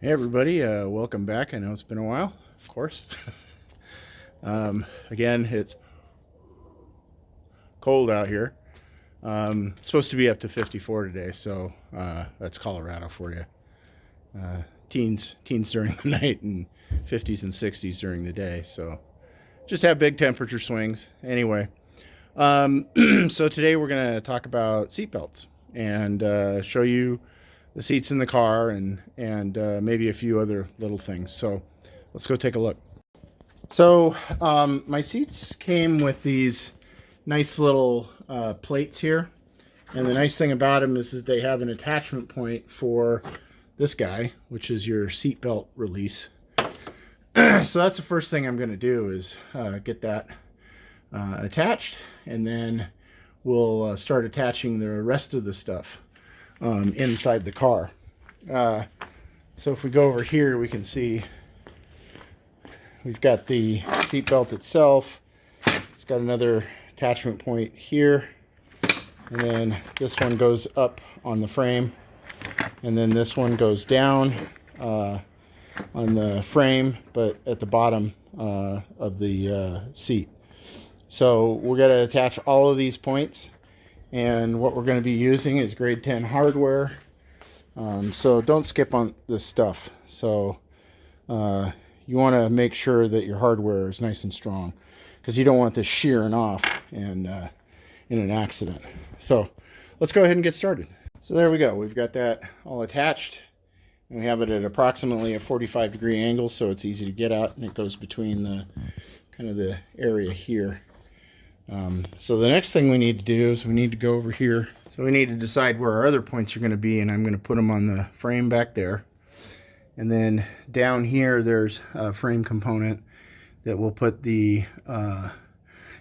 Hey everybody, welcome back. I know it's been a while, of course. Again, it's cold out here. It's supposed to be up to 54 today, so that's Colorado for you. Teens during the night and 50s and 60s during the day, so just have big temperature swings. Anyway, so today we're going to talk about seatbelts and show you the seats in the car and maybe a few other little things. So let's go take a look. So my seats came with these nice little plates here, and the nice thing about them is that they have an attachment point for this guy, which is your seatbelt release. So that's the first thing I'm going to do is get that attached, and then we'll start attaching the rest of the stuff inside the car. So if we go over here, we can see we've got the seatbelt itself. It's got another attachment point here, and then this one goes up on the frame, and then this one goes down on the frame, but at the bottom of the seat. So we're going to attach all of these points, and what we're going to be using is grade 10 hardware. So don't skip on this stuff. So you want to make sure that your hardware is nice and strong, because you don't want this shearing off and in an accident. So let's go ahead and get started. So there we go. We've got that all attached, and we have it at approximately a 45-degree angle, so it's easy to get out, and it goes between the kind of the area here. So the next thing we need to do is we need to go over here. So we need to decide where our other points are going to be, and I'm going to put them on the frame back there. And then down here there's a frame component that we'll put the,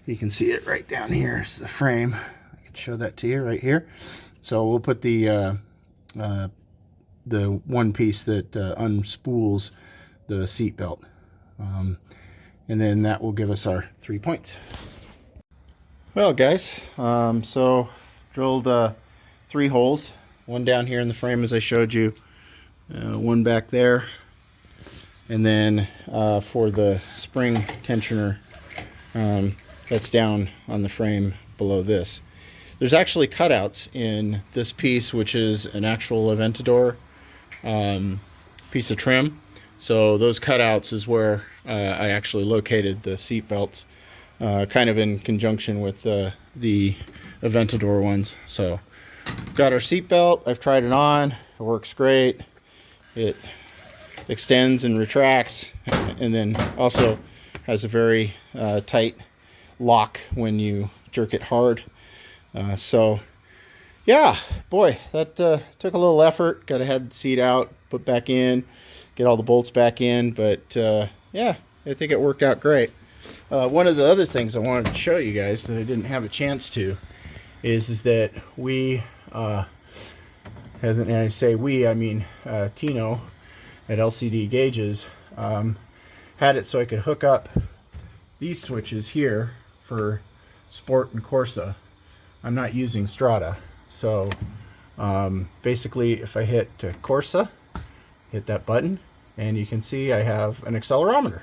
you can see it right down here. It's the frame. I can show that to you right here. So we'll put the one piece that unspools the seat belt. And then that will give us our 3 points. Well guys, so drilled 3 holes, one down here in the frame as I showed you, one back there, and then for the spring tensioner, that's down on the frame below this. There's actually cutouts in this piece, which is an actual Aventador piece of trim. So those cutouts is where I actually located the seat belts. Kind of in conjunction with the Aventador ones. So got our seat belt. I've tried it on. It works great. It extends and retracts, and then also has a very tight lock when you jerk it hard. So yeah, boy, that took a little effort. Got to head the seat out, put back in, get all the bolts back in, but yeah, I think it worked out great. One of the other things I wanted to show you guys that I didn't have a chance to is that we, and I say we, I mean Tino at LCD Gauges, had it so I could hook up these switches here for Sport and Corsa. I'm not using Strada, so basically if I hit Corsa, hit that button, and you can see I have an accelerometer.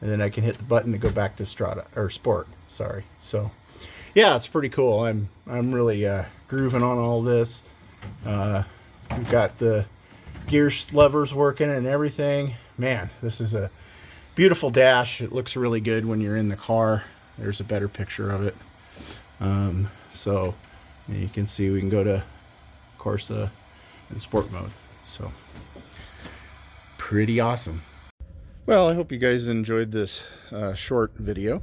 And then I can hit the button to go back to Strada or Sport. Sorry. So, yeah, it's pretty cool. I'm really grooving on all this. We've got the gear levers working and everything. Man, this is a beautiful dash. It looks really good when you're in the car. There's a better picture of it. So you can see we can go to Corsa and Sport mode. So pretty awesome. Well, I hope you guys enjoyed this short video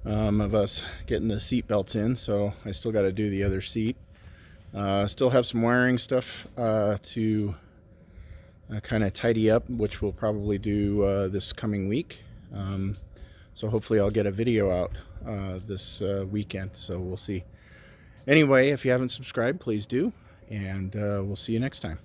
of us getting the seat belts in. So I still got to do the other seat. Still have some wiring stuff to kind of tidy up, which we'll probably do this coming week. So hopefully I'll get a video out this weekend. So we'll see. Anyway, if you haven't subscribed, please do. And we'll see you next time.